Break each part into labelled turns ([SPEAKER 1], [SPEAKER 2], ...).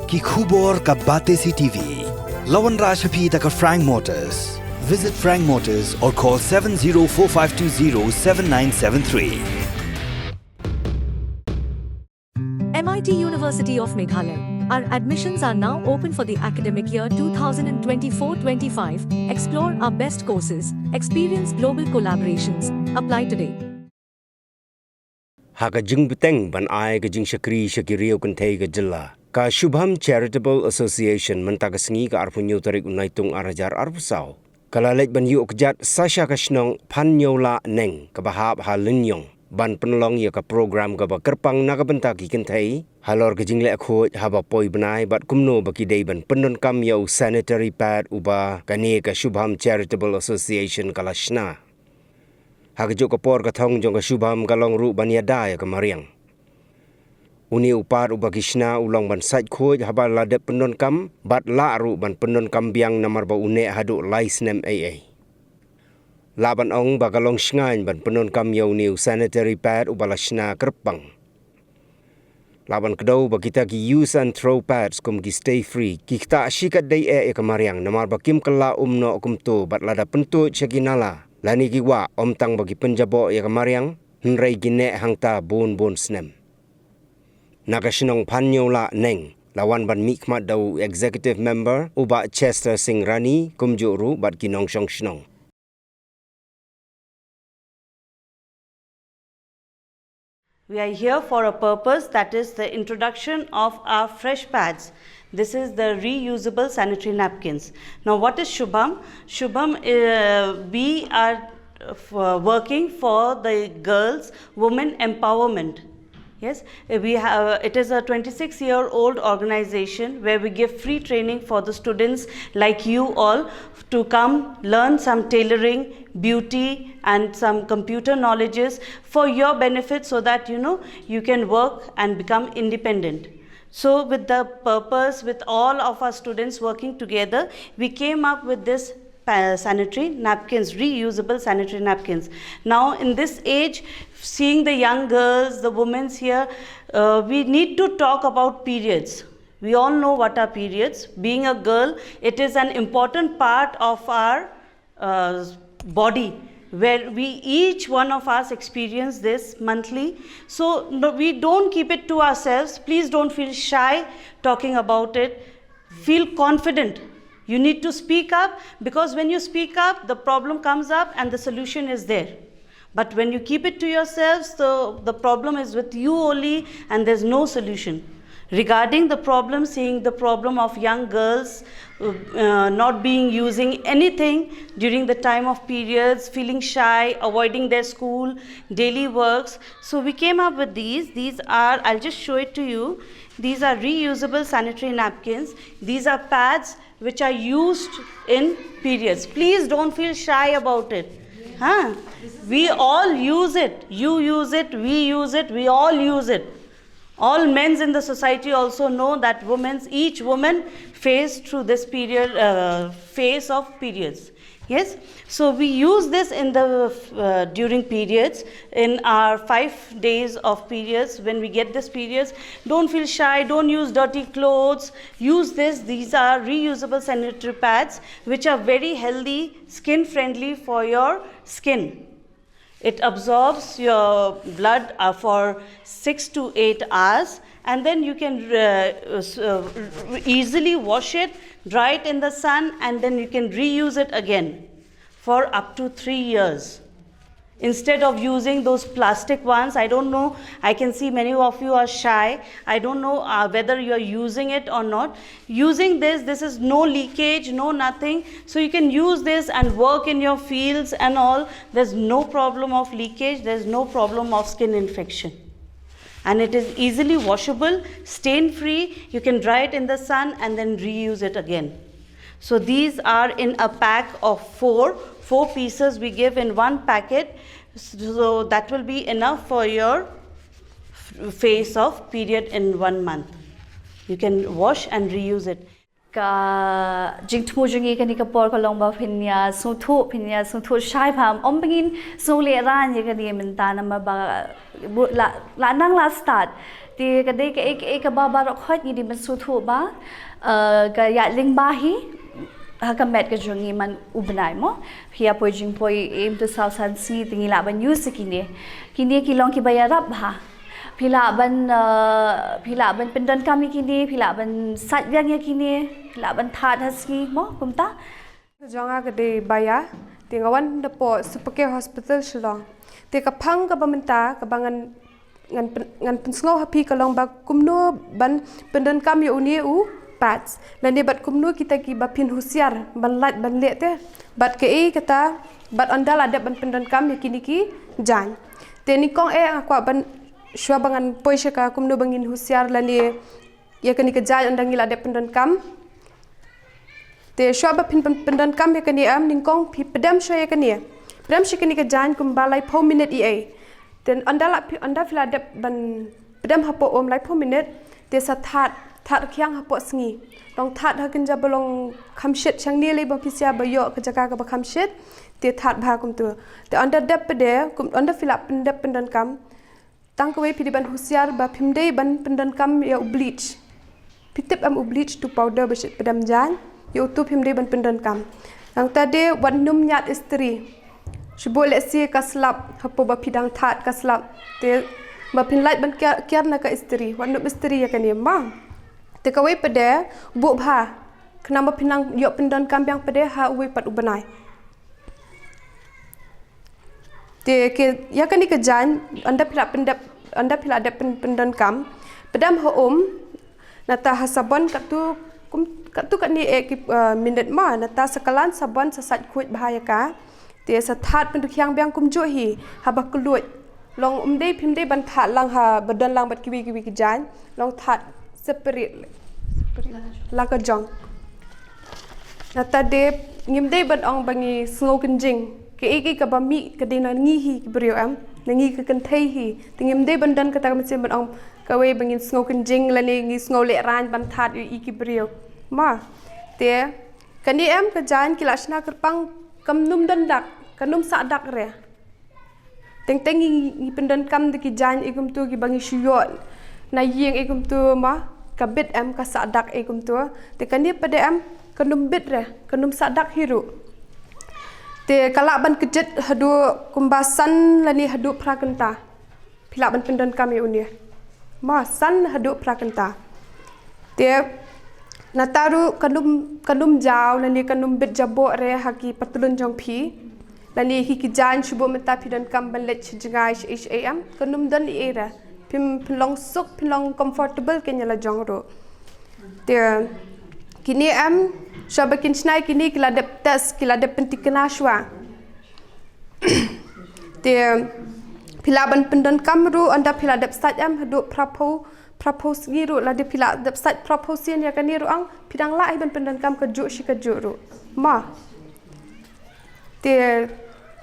[SPEAKER 1] ki khubor ka bate si TV. Lawan Rashapi taka Frank Motors. Visit Frank Motors or call 7045207973.
[SPEAKER 2] MIT University of Meghalaya. Our admissions are now open for the academic year 2024-25. Explore our best courses, experience global collaborations. Apply today.
[SPEAKER 3] Haka jing buteng ban ai ka jing shakri shakiriyo Kynthei ka jilla. Ka Shubham Charitable Association mentagasngi ka arpunyo tarik unaitung arajar arpusau. Kalalek ban yu okjat Sasha ka Shnong Phanñiewlah Neng ka bahab halinyong. Ban penolong ya ka program ka ba kerpang nakabenta ki Kynthei. Halor ka jingle akho haba poi banai bat kumno baki day ban pendon kam yau sanitary pad uba kani ka Shubham Charitable Association kalashna. Hagjo ka por ka thong jong ka Shubham kalong ru ban yada ya ka mariang. Uni upar uba kishna ulong ban sait khoj haba ladep pendon kam bat la ru ban pendon kam biang namar ba une hadu license AA. Laban ong bagalong shngain ban penon kam yau new sanitary pad ubalashna kerpang. Laban kedau ba kita ki use and throw pads kum ki stay free. Ki kita asyikat day kamariang namar ba kim kala umno kum to bat lada pentu chaginala. Lani ki wa om tang bagi penjabo ya kamariang nrai gine hangta bon snem. Naga Shnong Phanñiewlah Neng. Lawan ban mikmat dau executive member uba Chester Singh Rani kum juru bat kinong shong Shnong.
[SPEAKER 4] We are here for a purpose, that is the introduction of our fresh pads. This is the reusable sanitary napkins. Now what is Shubham? Shubham, we are working for the girls, women empowerment. Yes, we have, it is a 26-year-old organization where we give free training for the students like you all to come learn some tailoring, beauty and some computer knowledges for your benefit so that you can work and become independent. So with the purpose, with all of our students working together, we came up with this sanitary napkins, reusable sanitary napkins. Now in this age, seeing the young girls, the women here, we need to talk about periods. We all know what are periods. Being a girl, it is an important part of our body where each one of us experience this monthly. So we don't keep it to ourselves. Please don't feel shy talking about it. Feel confident. You need to speak up, because when you speak up, the problem comes up and the solution is there. But when you keep it to yourselves, the problem is with you only and there's no solution. Regarding the problem, seeing the problem of young girls not using anything during the time of periods, feeling shy, avoiding their school, daily works. So we came up with these. These are, I'll just show it to you. These are reusable sanitary napkins. These are pads which are used in periods. Please don't feel shy about it. Huh? We all use it. You use it, we use it, we all use it. All men in the society also know that each woman face through this period, phase of periods. Yes, so we use this in the during periods, in our 5 days of periods. When we get this periods, don't feel shy, don't use dirty clothes, use this. These are reusable sanitary pads which are very healthy, skin friendly for your skin. It absorbs your blood for 6 to 8 hours, and then you can easily wash it, dry it in the sun, and then you can reuse it again for up to 3 years. Instead of using those plastic ones, I don't know, I can see many of you are shy. I don't know whether you are using it or not. Using this is no leakage, no nothing. So you can use this and work in your fields and all. There's no problem of leakage. There's no problem of skin infection. And it is easily washable, stain free. You can dry it in the sun and then reuse it again. So these are in a pack of 4 pieces we give in one packet. So that will be enough for your phase of period in 1 month. You can wash and reuse it.
[SPEAKER 5] Ka jingtmu jungi kani ka por ka longba phinya sungthu shai pham ombingin so le ran ye kani minta nama ba la nang la start thì cái đây cái ba rọc hết như đi mình số thủ ba cái ya linh ba hi cái mẹ cái trường mình ubenai mo phía poi jing poi em tu sao san si tingi la ban use kini kilong ki bayarap ha pila ban pendan kami kini pila ban sat yang kini pila ban that haski mo kumta
[SPEAKER 6] Jonga gede baya tingawan depo sepeke hospital Shnong te kapang ka pamenta ka bangan ngan pensngau happy kalong ba kumno ban pendan kam yo uni u pats lani bat kumno kita ki ba pin husiar ban lat ban le te bat ke kata bat andal ada ban pendan kam ya kini ki jan te ni kong akwa ban shwa bangan poisha ka kumno bangin husiar lani ya kani ke jan andang ila ada pendan kam te shwa ba pin pendan kam ya kani am ning kong pi pedam shwa ya kani pedam shi kani ke jan kum balai 4 minute dan anda fila dep ban pedam hapo om lai 4 minute te sa that kyang hapo sngi long that ha kinja balong khamshit chang ni le ba pisia ba yo ka jaka ka ba khamshit te that bha kum tu te anda dep pede kum anda fila pendep pendan kam tang ko we pidi ban husiar ba phimde ban pendan kam ya bleach pitip am bleach tu powder ba shit pedam jan yo tu phimde ban pendan kam ang tade wan num nyat istri Shubol lesi kaslap hapo ba pidang that kaslap te ba pin light ban kiar na ka istri wanu istri ya kani ma te ka we pede bu bha kenapa pinang yo pendan kambyang pede ha we pat ubanai te ke ya kani ka jan anda pila ada pendan kam pedam ho nata hasabon katu kani minute ma nata sekalan sabon sasat kuit bahaya ka te sa that pen kyang byang kum jo hi ha ba kluit long dei phim dei ban that lang ha badan lang bat kiwi ki jan long that separate lang ka jong nata de ngim dei ban ong bangi snow kinjing ke ka ba mi ka de na ngi hi ki brio am na ngi ka Kynthei hi te ngim dei ban dan ka ta ma ban ong ka we bangin snow kinjing la ni ngi snow le ran ban that i ki brio ma te kani am ka jan ki lashna kerpang kam num dan dak kanum sa dak re teng i pendan kam de ki jan igum tu ki bangi shuyot na yeng igum tu ma ka bit am ka sa dak igum tu te kani pade am kanum bit re kanum sa dak hiru te kala ban kejet hadu kumbasan lani hadu prakenta pila ban pendan kam e unia ma san hadu prakenta te nataru kanum jaw lani kanum bit jabo re haki patulun jong phi lani hiki jan shubo meta pidan kam ban let jingai ham kanum dan era pim long suk long comfortable kenya la jong ro te kini am shabakin snai kini kila dep test kila dep pentikna shwa te pila ban pendan kam ru anda pila dep stat am hadu propose ngiru la de pila website proposition ya kan niru ang pidang la ban pendan kam ke juk shi ke juk ru ma te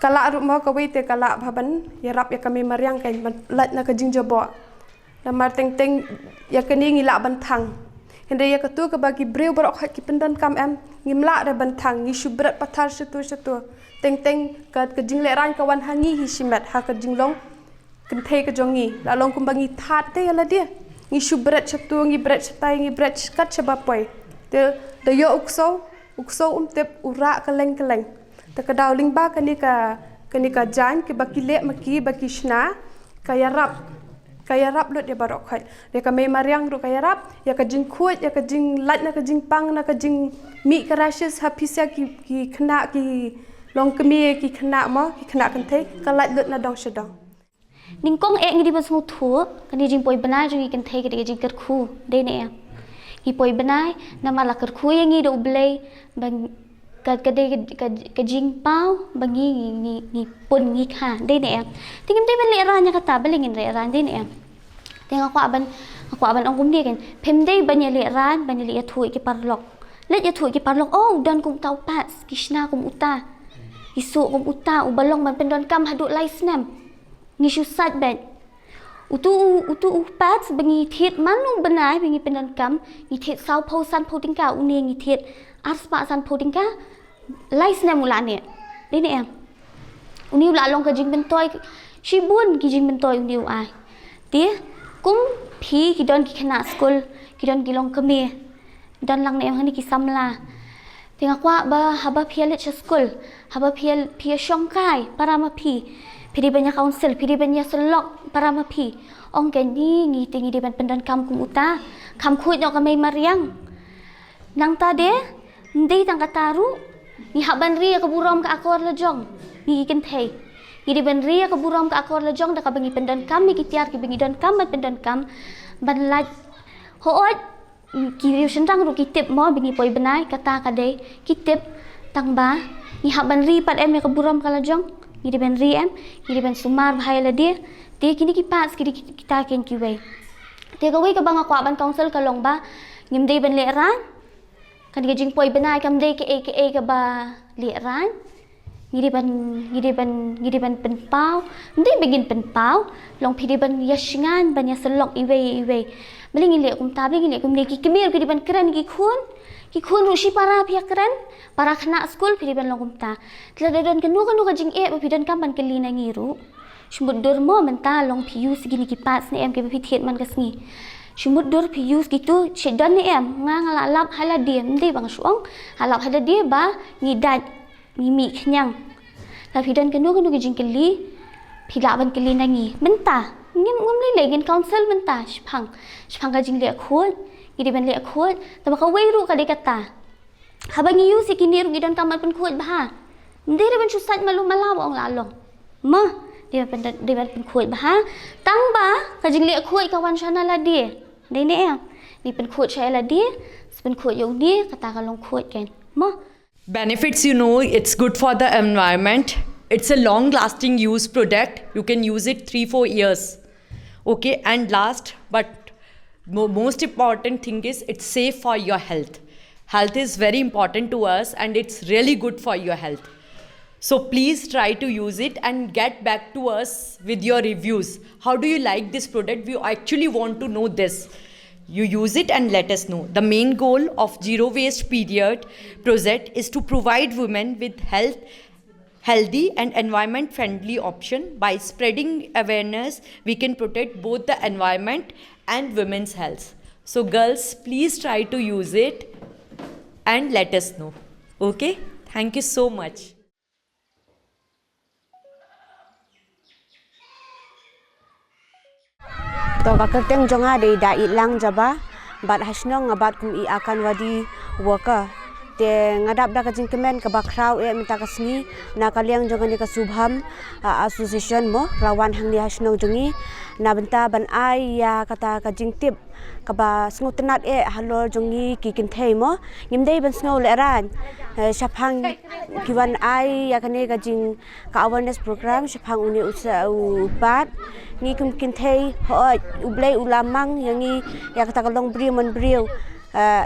[SPEAKER 6] kala ru ma ka we te kala bhaban Ïarap ya kami mariang kan lat na ka jingjobo na mar teng ya kani ngila ban thang hende ya katu ka bagi breu barok hak ki pendan kam am ngimla re ban thang ngi shubrat pathar situ teng ka jingle ran ka wan hangi hi shimat ha ka jinglong Kynthei ka jongi la long kumbangi that te ala dia ngi shubrat chatu ngi brat chatai ngi brat kat chabapoi te de yo ukso tep ura kaleng te ka dawling ba kani ka jan ke bakile maki bakishna ka Ïarap lut ya barok khat ya ka me mariang ru ka Ïarap ya ka jing khut ya ka jing lat na ka jing pang na ka jing mi ka rashes hapisia ki khna ki long kemi ki khna ma ki khna Kynthei ka lat lut na dong shadong
[SPEAKER 7] Ning kong ngi di basmu thu kan di jing poi banai jing Kynthei ke jing ker khu de ne ngi poi banai na mala ker khu ngi do blei bang ka de ka jing pau bangi ngi pun ngi kha de ne tingim de ban le ran ya kata belingin re ran de ne teng aku aban ong kum dia kan pem de ban ya le ran ban ya le thui ki parlok le ya thui ki parlok oh dan kum tau pas kishna kum uta isu kum uta ubalong ban pendon kam hadu lai snam ngi shu sat ben utu pats bangi thiet manu banai bangi pendan kam ngi thiet sau pho san pho tingka uni ngi thiet aspa san pho tingka lai snam mula ne de ne uni la long ka jing ben toy shi bun ki jing ben toy uni ai tia kum phi ki don ki khana school ki don ki long kami don lang ne hani ki samla tinga kwa ba haba phi le school haba phi shongkai para ma phi di banyak council di banyak selok para ma phi ong ken ni tingi di ban pendan kam kum uta kam khuit no kamai mariang nang ta de ndei tang kataru ni haban ria ke burom ke akor lejong ni Kynthei ni di ban ria ke burom ke akor lejong da ka bangi pendan kam ni kitiar ki bangi dan kam pendan kam ban laj hoot ki riu sentang ru kitip mo bangi poi benai kata kadai kitip tang ba ni haban ri pat em ke burom ka lejong ni di ban ri em ni di ban sumar bhai la dia te kini ki pas ki kita ken ki wei te ka wei ka bang akwa ban council ka long ba ngim dei ban le ran kan ga jing poi benai kam dei ke ka ba le ran ni di ban pen pau ndei begin pen pau long phi di ban yashingan ban ya selok i wei beling le kum ta beling le kum ne ki kemir ki di ban keren ki khun ru shi para pia keren para khana school phi di ban long kum ta tla don kan nu ka jing ba phi dan kam ban kali na ngiru shumut dur mo menta long phi use gini ki pas ni em ke phi thiet man ka sngi shumut dur phi use gitu chedon ni em ngala lap hala dia ndei bang suong halap hala dia ba ni dat ni mi khnyang la phi dan kan nu ki jing kali phi la ban kali na ngi menta ngam le le gin council menta shphang ka jing le khol ni ban le khol ta ba ka wei ru ka de kata habang use ki ni ru gidan kam ban khol ba ndei ban chu sat malu malaw ong la long ma dia pen khoi ba tang ba ka jing le khoi ka wan shana la dia dei ne em ni pen khoi chai la dia pen khoi yo dia kata ka long khoi ken ma
[SPEAKER 8] benefits, it's good for the environment. It's a long lasting use product. You can use it 3-4 years. Okay, and last but most important thing is it's safe for your health. Health is very important to us and it's really good for your health. So please try to use it and get back to us with your reviews. How do you like this product? We actually want to know this. You use it and let us know. The main goal of Zero Waste Period project is to provide women with healthy and environment friendly option. By spreading awareness, we can protect both the environment and women's health. So girls, please try to use it and let us know. Okay? Thank you so much.
[SPEAKER 9] To kakateng jonga de da ilang jaba bat hasnong ngabat kum I akan wadi worker te ngadap da kajing kemen ka bakraw minta kasni na kaliang jonga ni ka Shubham association mo rawan hang ni hasnong jongi na benta ban ai ya kata kajing tip ka ba sngotenat halor jongi ki Kynthei mo ngimdei ban sngo leran shaphang kiwan ai ya kane kajing ka awareness program shaphang uni upat ni kum Kynthei hoi ublei ulamang yangi ya kata kalong briu man briu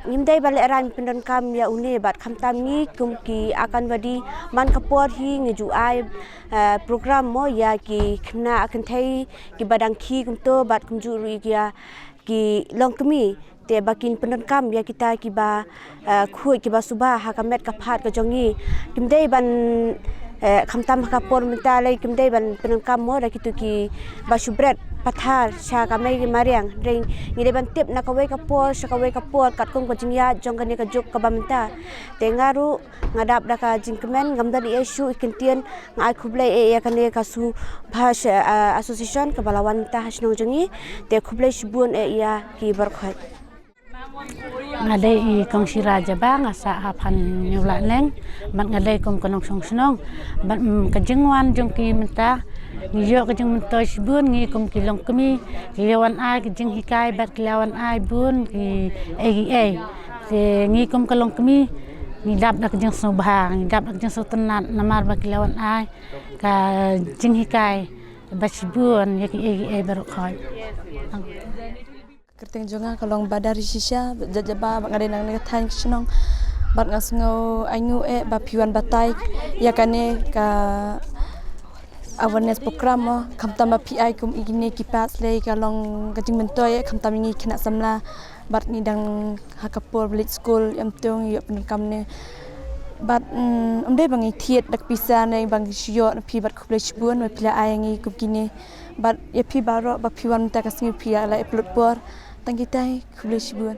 [SPEAKER 9] ngimdei bale ran pendon kam ya uni bat khamtam ni kum ki akan wadi man kapor hi ngeju ai program mo ya ki khna Kynthei ki badang khi kum to bat kum ju ri ya ki long kami te bakin pendon kam ya kita ki ba khui ki ba suba ha kamet ka phat ka jongi kimdei ban khamtam ka por minta lai kimdei ban pendon kam mo da kitu ki ba subret pathar sha ka mai mariang ring ngide ban tip na ka wei ka por sha ka wei ka por kat kum ko jingya jong ka ni ka juk ka ba minta te ngaru ngadap da ka jingkemen ngamda di issue ikentian ngai khublei ya ka ne ka su bhash association ka balawan ta hasnong jongi te khublei shubun ya ki barkhat
[SPEAKER 10] ngadai I kong siraja ba nga sa Phanñiewlah Neng bat ngadai kum kanong Shnong bat kajingwan jong ki minta ngiyo kajing mentoy bun ngi kum kilong kami kilawan ai kajing hikai bat kilawan ai bun ki egi te ngi kum kalong kami ni dap da kajing subha ni dap da kajing sotenat namar ba kilawan ai ka jing hikai bat bun ya ki egi baru khoi
[SPEAKER 11] kerteng jonga kalong badari shisha jajaba ngade nang ne than Shnong bat ngasngo anyu ba piwan batai ya kane ka awareness program khamtam ma pi kum igine ki pas le kalong kajing mentoy khamtam ngi khna samla bat ni dang hakapur village school yam tong yo pen kam ne But umde bangi thiet dak pisa ne bang shio na pi bat khuble shbuan ma pila ayangi kupkine but ya pi baro ba pi wan ta kasngi pi ala upload por tang kita khuble shbuan